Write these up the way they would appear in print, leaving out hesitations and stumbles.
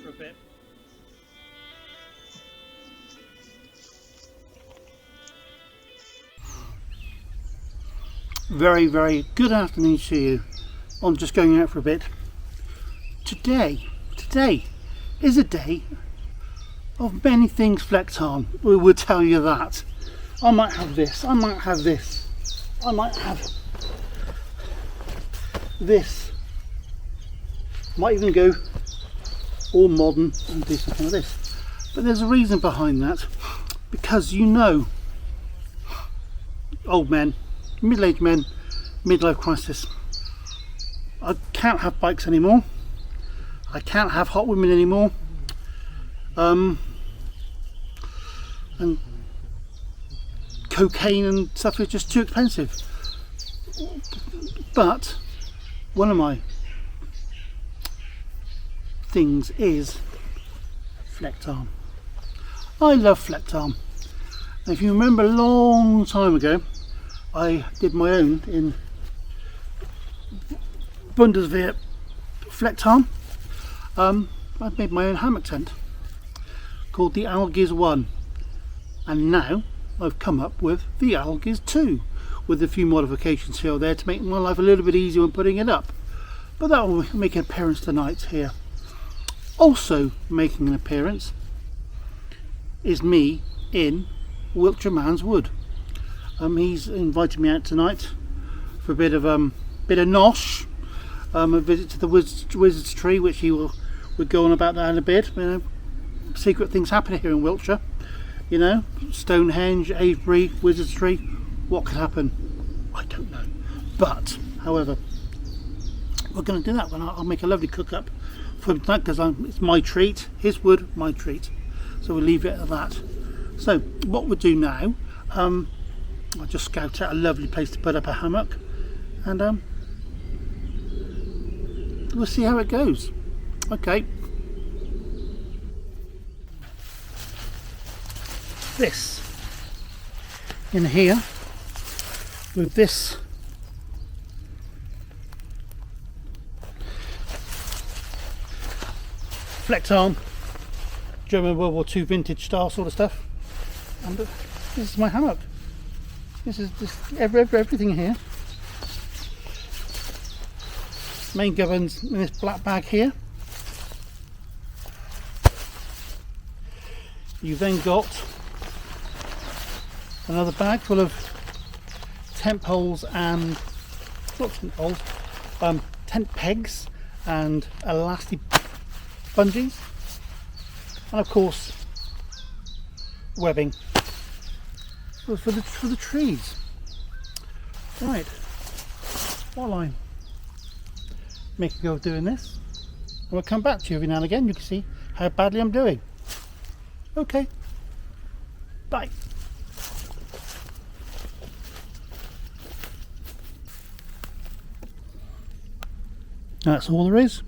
for a bit. Very, very good afternoon to you. I'm just going out for a bit. Today is a day of many things Flecktarn. We will tell you that. I might have this, I might have this, I might have this. Might even go all modern and do something like this. But there's a reason behind that. Because you know, old men, middle-aged men, midlife crisis. I can't have bikes anymore. I can't have hot women anymore. And cocaine and stuff is just too expensive. But one of my things is Flecktarn. I love Flecktarn. If you remember a long time ago, I did my own in Bundeswehr Flecktarn. I made my own hammock tent called the Algiz 1, and now I've come up with the Algiz 2 with a few modifications here or there to make my life a little bit easier when putting it up. But that will make an appearance tonight here. Also making an appearance is me in Wiltshire Man's Wood. He's invited me out tonight for a bit of nosh, a visit to the Wizard's Tree, which he will go on about that in a bit. You know, secret things happen here in Wiltshire. You know, Stonehenge, Avebury, Wizard's Tree. What could happen? I don't know. But, however, we're going to do that. I'll make a lovely cook up for him tonight because it's my treat. His wood, my treat. So we'll leave it at that. So what we'll do now, I'll just scout out a lovely place to put up a hammock, and we'll see how it goes. Okay. This in here with this Flecktarn German World War II vintage style sort of stuff, and this is my hammock. This is just everything here. Main governs in this black bag here. You've then got another bag full of tent poles and tent pegs and elastic bungees, and of course webbing for the trees. Right, while I'm making a go of doing this, and we'll come back to you every now and again. You can see how badly I'm doing. Okay, bye. That's all there is.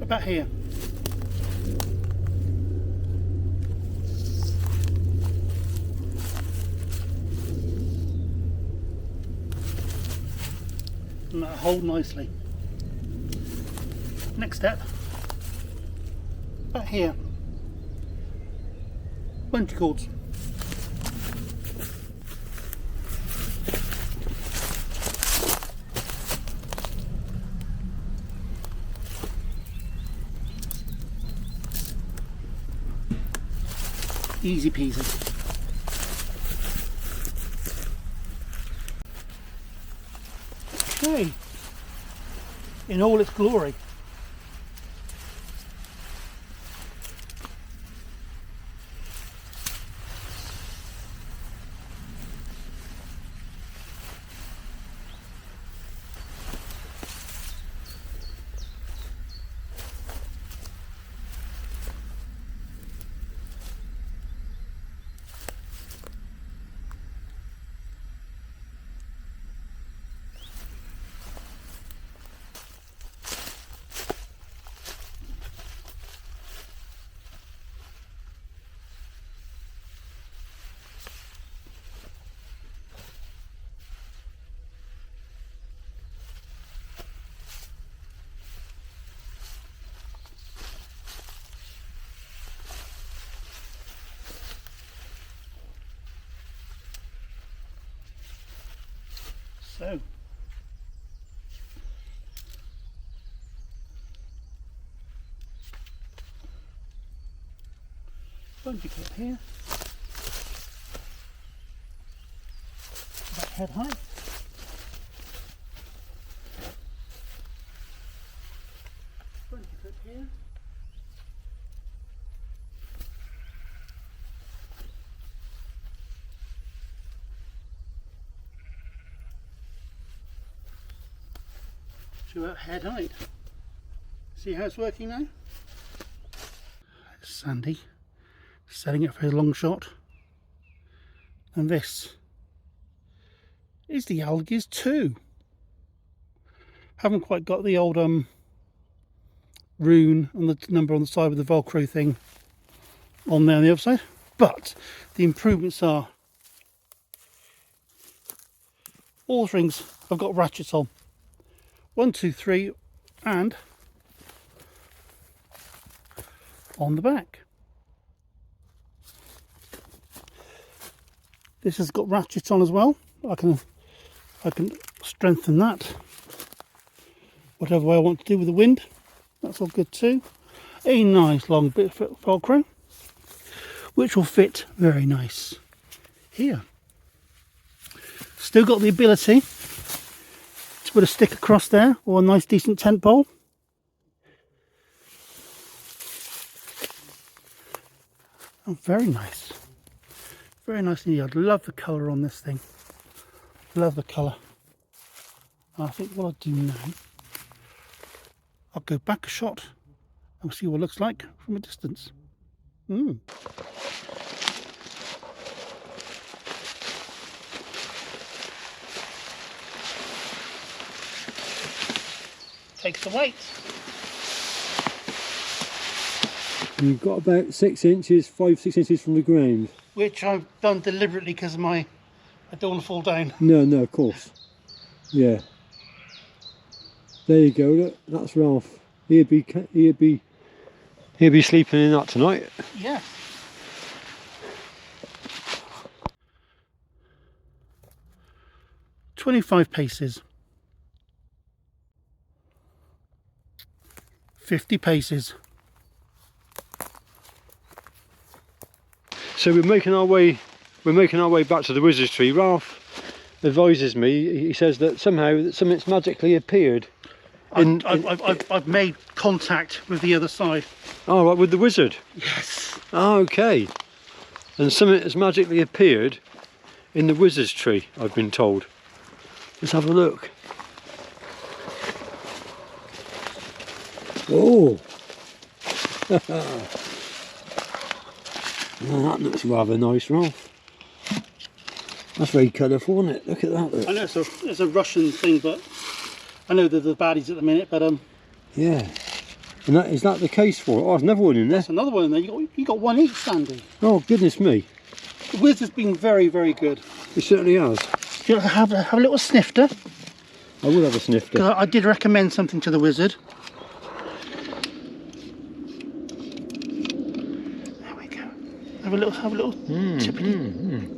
About here. And that'll hold nicely. Next step. About here. Bungee cords. Easy peasy. Okay, in all its glory. Spongy clip here. About head height. Spongy clip here. To about head height. See how it's working now? Sandy setting it for his long shot, and this is the Algiz 2. Haven't quite got the old rune and the number on the side with the Velcro thing on there on the other side, but the improvements are all the rings have got ratchets on, 1, 2, 3, and on the back. This has got ratchets on as well. I can strengthen that whatever way I want to do with the wind. That's all good too. A nice long bit of Velcro, which will fit very nice here. Still got the ability to put a stick across there, or a nice decent tent pole. Oh, very nice. Very nice indeed. I love the colour on this thing. Love the colour. I think what I'll do now, I'll go back a shot and see what it looks like from a distance. Takes the weight. You've got about 6 inches, 5-6 inches from the ground. Which I've done deliberately because I don't want to fall down. No, of course. Yeah. There you go. Look, that's Ralph. He'd be sleeping in that tonight. Yeah. "25 paces. 50 paces. So we're making our way back to the wizard's tree. Ralph advises me, he says that somehow something's magically appeared. I've made contact with the other side. Oh, right, with the wizard? Yes. Oh, okay. And something has magically appeared in the wizard's tree, I've been told. Let's have a look. Oh! Oh, that looks rather nice, Ralph. That's very colourful, isn't it? Look at that. Look. I know it's a Russian thing, but I know they're the baddies at the minute, but yeah. And is that the case for it? Oh, there's another one in there. There's another one in there. You got one each, Sandy. Oh, goodness me. The wizard's been very, very good. He certainly has. Do you have a little snifter? I will have a snifter. I did recommend something to the wizard. There we go. Have a little tippity.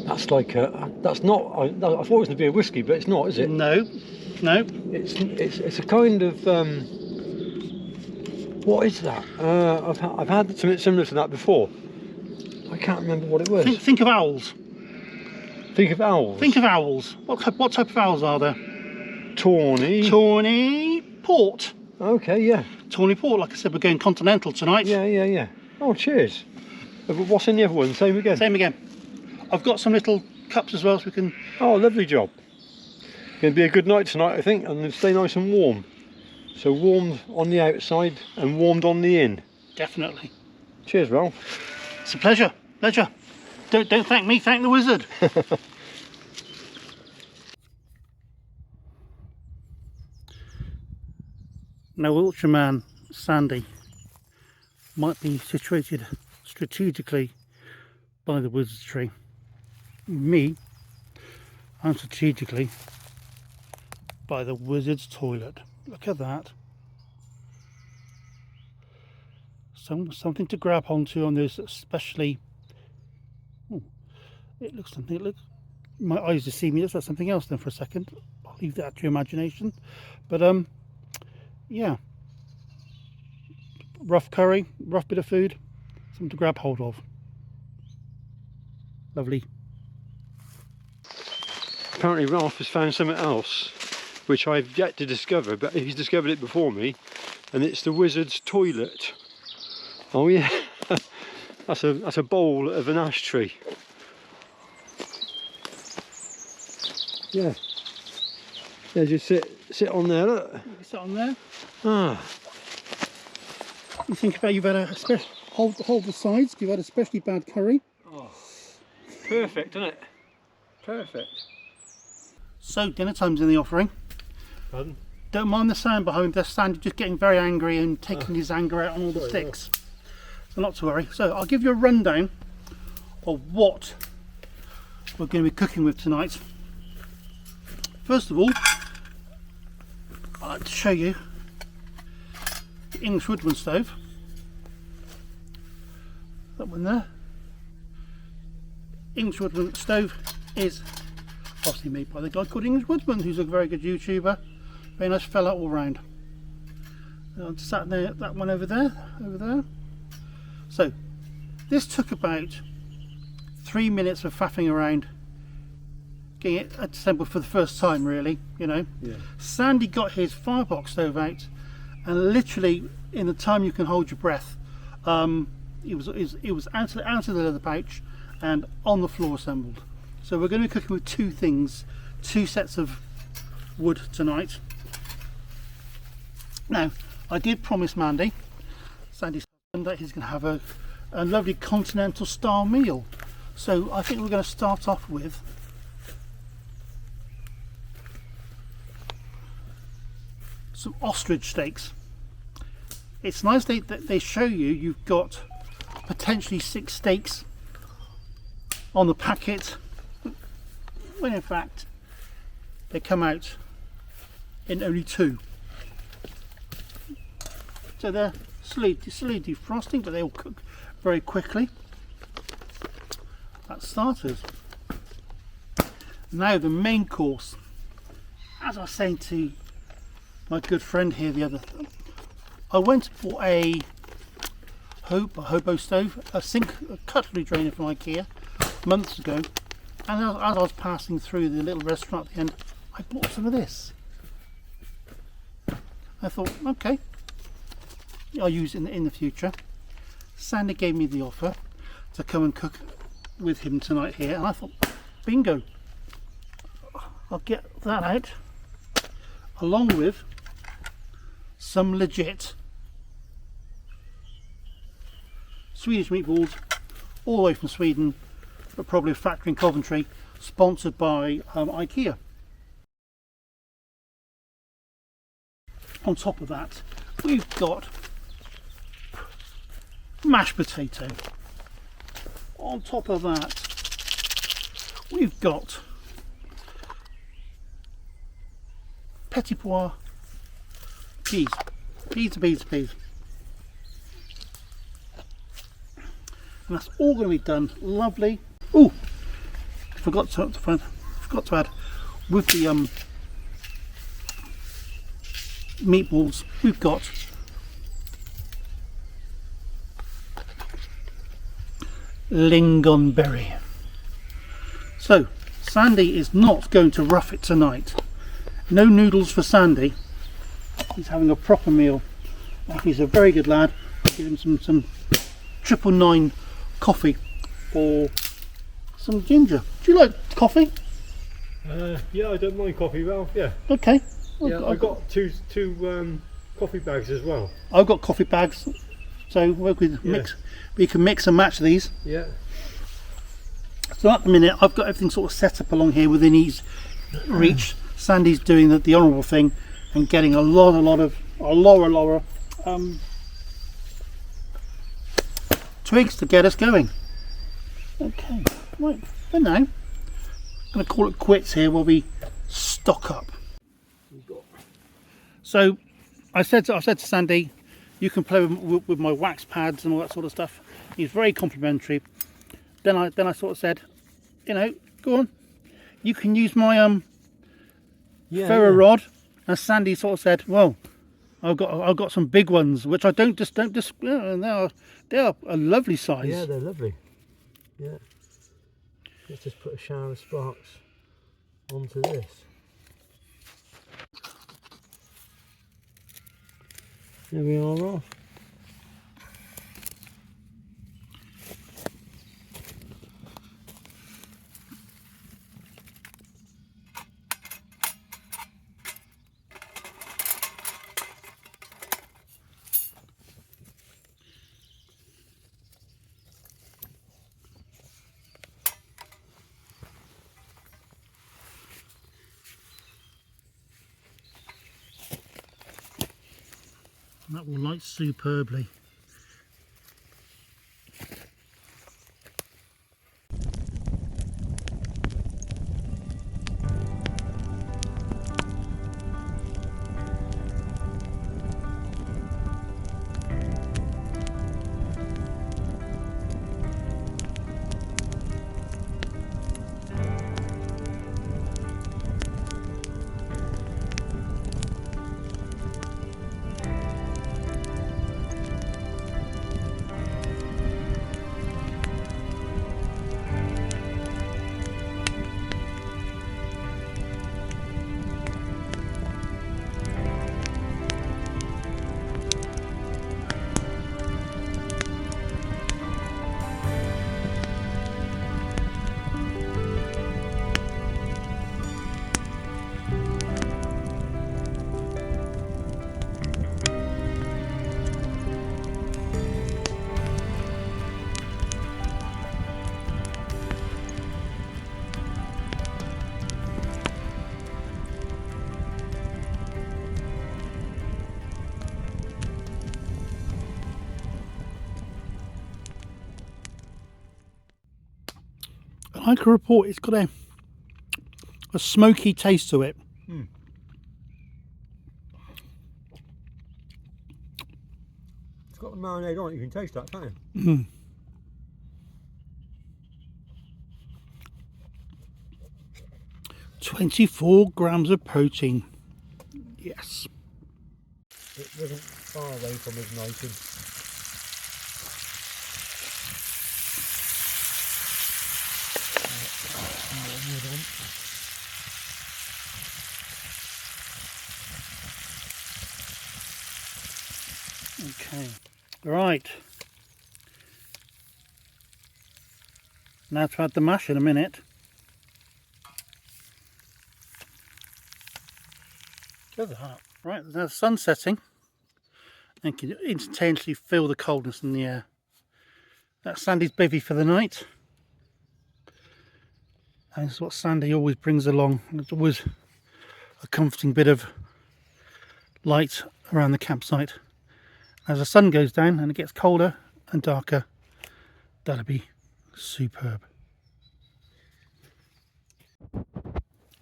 That's like that's not. I thought it was going to be a whiskey, but it's not, is it? No. It's a kind of. What is that? I've had something similar to that before. I can't remember what it was. Think of owls. Think of owls. Think of owls. What type of owls are there? Tawny Port. Okay, yeah. Tawny Port. Like I said, we're going continental tonight. Yeah. Oh, cheers. What's in the other one? Same again. Same again. I've got some little cups as well, so we can. Oh, lovely job. Going to be a good night tonight, I think, and it'll stay nice and warm. So warmed on the outside and warmed on the in. Definitely. Cheers, Ralph. It's a pleasure. Don't thank me, thank the wizard. Now, Wiltshire man Sandy might be situated strategically by the wizard's tree. Me, I'm strategically by the wizard's toilet. Look at that. Something to grab onto on this, especially. Oh, it looks something. It looks. My eyes deceive me. Looks like something else. Then for a second, I'll leave that to your imagination. But yeah, rough curry, rough bit of food, something to grab hold of. Lovely. Apparently Ralph has found something else which I've yet to discover, but he's discovered it before me, and it's the wizard's toilet. Oh yeah, that's a bowl of an ash tree. Yeah, yeah, just sit on there. Look. You can sit on there. Ah, You think about you've had a special hold the sides. You've had a especially bad curry. oh, perfect, isn't it? Perfect. So dinner time's in the offering. Pardon? Don't mind the sound behind. There's Sandy just getting very angry and taking his anger out on all the sticks. So not to worry. So I'll give you a rundown of what we're going to be cooking with tonight. First of all, I'd like to show you the English Woodsman stove. That one there. English Woodsman stove is obviously made by the guy called English Woodsman, who's a very good YouTuber. Very nice fella all round. I'm sat there, that one over there. So this took about 3 minutes of faffing around getting it assembled for the first time, really, you know. Yeah. Sandy got his firebox stove out, and literally in the time you can hold your breath, it was out of the leather pouch and on the floor assembled. So we're going to be cooking with two things, two sets of wood tonight. Now, I did promise Sandy's husband that he's going to have a lovely continental style meal. So I think we're going to start off with some ostrich steaks. It's nice that they show you've got potentially 6 steaks on the packet, when in fact they come out in only 2. So they're slowly defrosting, but they all cook very quickly. That's starters. Now the main course. As I was saying to my good friend here the other I went for a hobo stove, a cutlery drainer from IKEA months ago, and as I was passing through the little restaurant at the end, I bought some of this. I thought, okay, I'll use it in the future. Sandy gave me the offer to come and cook with him tonight here, and I thought, bingo, I'll get that out along with some legit Swedish meatballs, all the way from Sweden, but probably a factory in Coventry, sponsored by IKEA. On top of that, we've got mashed potato. On top of that, we've got petit pois peas. Peas. And that's all going to be done lovely. Oh, forgot to add with the meatballs. We've got lingonberry. So Sandy is not going to rough it tonight. No noodles for Sandy. He's having a proper meal. He's a very good lad. I'll give him some 999 coffee or some ginger. Do you like coffee? Yeah, I don't mind coffee, Ralph. Yeah. Okay. Yeah, I've got two coffee bags as well. I've got coffee bags, so we can mix and match these. Yeah. So at the minute, I've got everything sort of set up along here within ease reach. Sandy's doing the honourable thing and getting a lot of twigs to get us going. Okay, right. For now, I'm going to call it quits here while we stock up. So I said to Sandy, you can play with my wax pads and all that sort of stuff. He's very complimentary. Then I sort of said, you know, go on, you can use my ferro rod. And Sandy sort of said, well, I've got some big ones which I don't they are a lovely size. Yeah, they're lovely. Yeah. Let's just put a shower of sparks onto this. There we are off. That will light superbly. I can report it's got a smoky taste to it. It's got the marinade on it, you can taste that, can't you? 24 grams of protein. Yes. It wasn't far away from igniting. Okay, right. Now to add the mash in a minute. Look at that. Right, there's now the sun setting. And can instantaneously feel the coldness in the air. That's Sandy's bivvy for the night. And this is what Sandy always brings along. It's always a comforting bit of light around the campsite. As the sun goes down and it gets colder and darker, that'll be superb.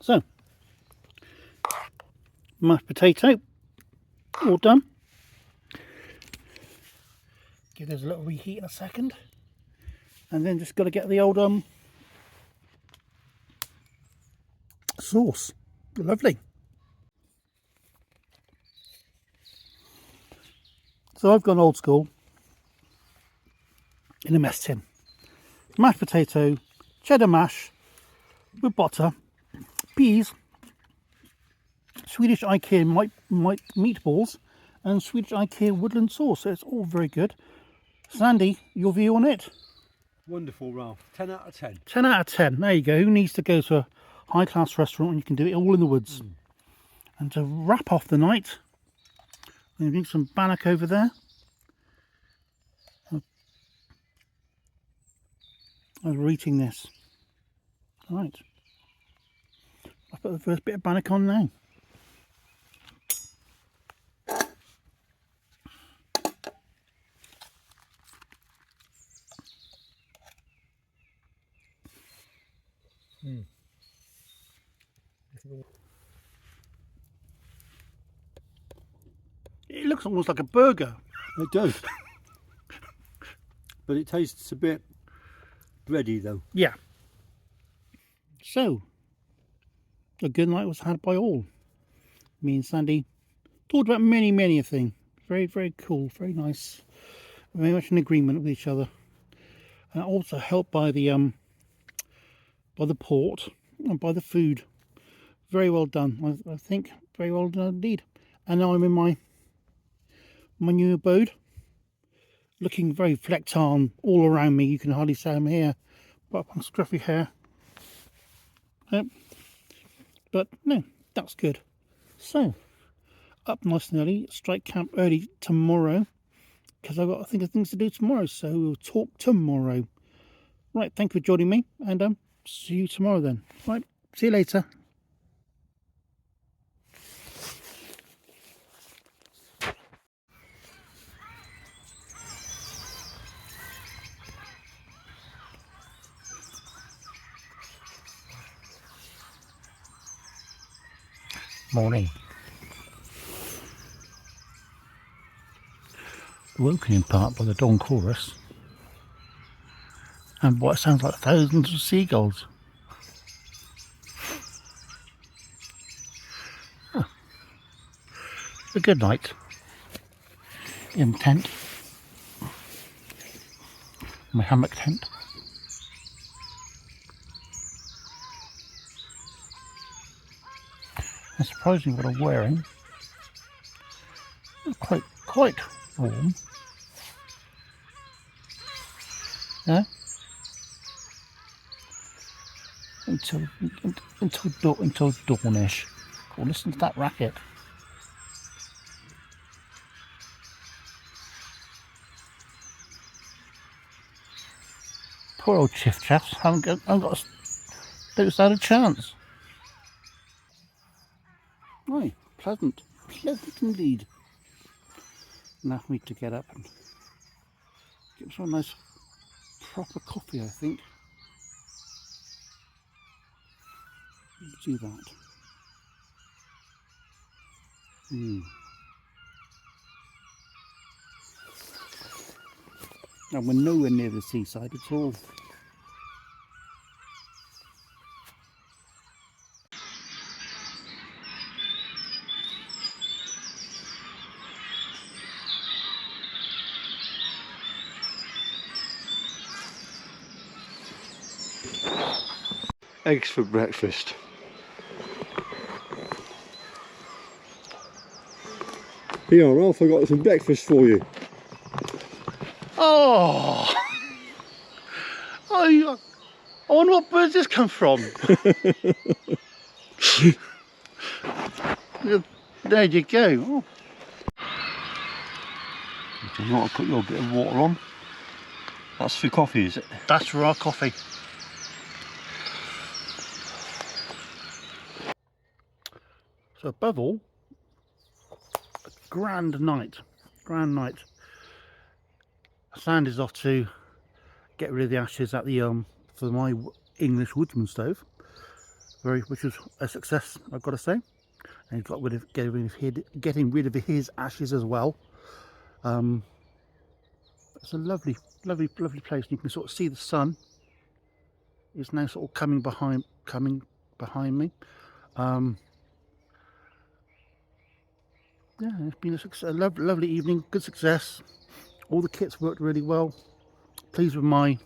So, mashed potato, all done. Give those a little reheat in a second. And then just got to get the old sauce. Lovely. So I've gone old school in a mess tin. Mashed potato, cheddar mash with butter, peas, Swedish IKEA meatballs and Swedish IKEA woodland sauce. So it's all very good. Sandy, your view on it? Wonderful, Ralph. 10 out of 10. 10 out of 10. There you go. Who needs to go to a high-class restaurant when you can do it all in the woods? And to wrap off the night, I'm going to drink some bannock over there. As we're eating this. Right. I'll put the first bit of bannock on now. It looks almost like a burger. It does. But it tastes a bit bready though. Yeah. So, a good night was had by all. Me and Sandy talked about many a thing. Very cool, very nice, very much in agreement with each other, and also helped by the port and by the food. Very well done, I think. Very well done indeed. And now I'm in my new abode, looking very Flecktarn all around me. You can hardly say I'm here, but my scruffy hair. Yep. But no, that's good. So, up nice and early, strike camp early tomorrow, because I've got, I think, things to do tomorrow. So we'll talk tomorrow. Right, thank you for joining me, and see you tomorrow then. Right, see you later. Morning. Woken in part by the dawn chorus and what sounds like thousands of seagulls. Oh. A good night in the tent, my hammock tent. And surprisingly, what I'm wearing is quite warm. Yeah. Until dawnish. Oh, listen to that racket. Poor old chiff chaffs haven't got don't stand a chance. Right, pleasant indeed. Now for me to get up and get some nice proper coffee, I think. Let's do that. And we're nowhere near the seaside at all. Eggs for breakfast. Here, Ralph, I got some breakfast for you. Oh! I wonder what birds this come from. There you go. Oh. You want to put your bit of water on? That's for coffee, is it? That's for our coffee. So above all, a grand night. Sand is off to get rid of the ashes at the for my English Woodsman stove, which was a success, I've got to say. And he's got getting rid of his ashes as well. It's a lovely place. You can sort of see the sun is now sort of coming behind me. Yeah, it's been a lovely evening, good success. All the kits worked really well. Pleased with my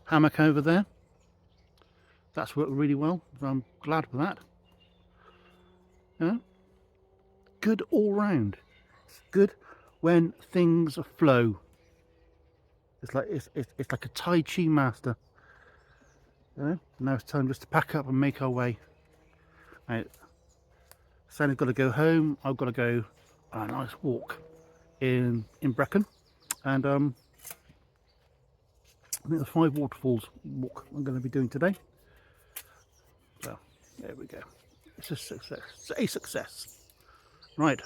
hammock over there. That's worked really well. I'm glad for that. Yeah, good all round. It's good when things flow. It's like a Tai Chi master. Yeah? Now it's time just to pack up and make our way. Right. Sandy's got to go home. I've got to go on a nice walk in Brecon, and I think the 5 waterfalls walk I'm going to be doing today. So there we go. It's a success. It's a success. Right.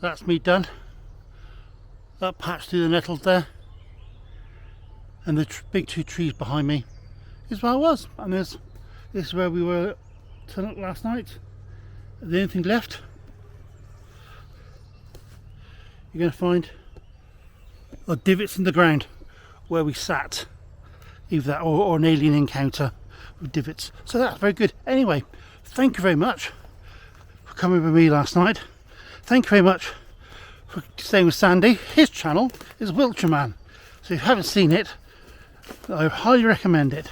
That's me done. That patch through the nettles there, and the big two trees behind me is where I was. And this is where we were tonight, last night. The only thing left you're going to find are divots in the ground where we sat, either that or an alien encounter with divots. So that's very good. Anyway, thank you very much for coming with me last night. Thank you very much for staying with Sandy. His channel is Wiltshire Man, so if you haven't seen it, I highly recommend it.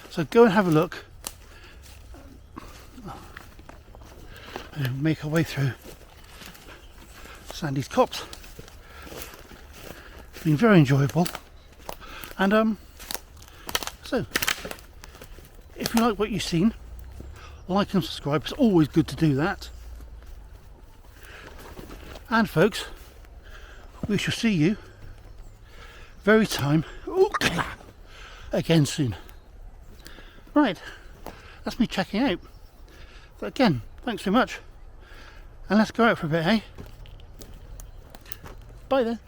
So go and have a look and make our way through Sandy's copse. It's been very enjoyable, and so if you like what you've seen, like and subscribe. It's always good to do that. And folks, we shall see you very time again soon. Right, that's me checking out. So again, thanks very much, and let's go out for a bit, hey? Bye then.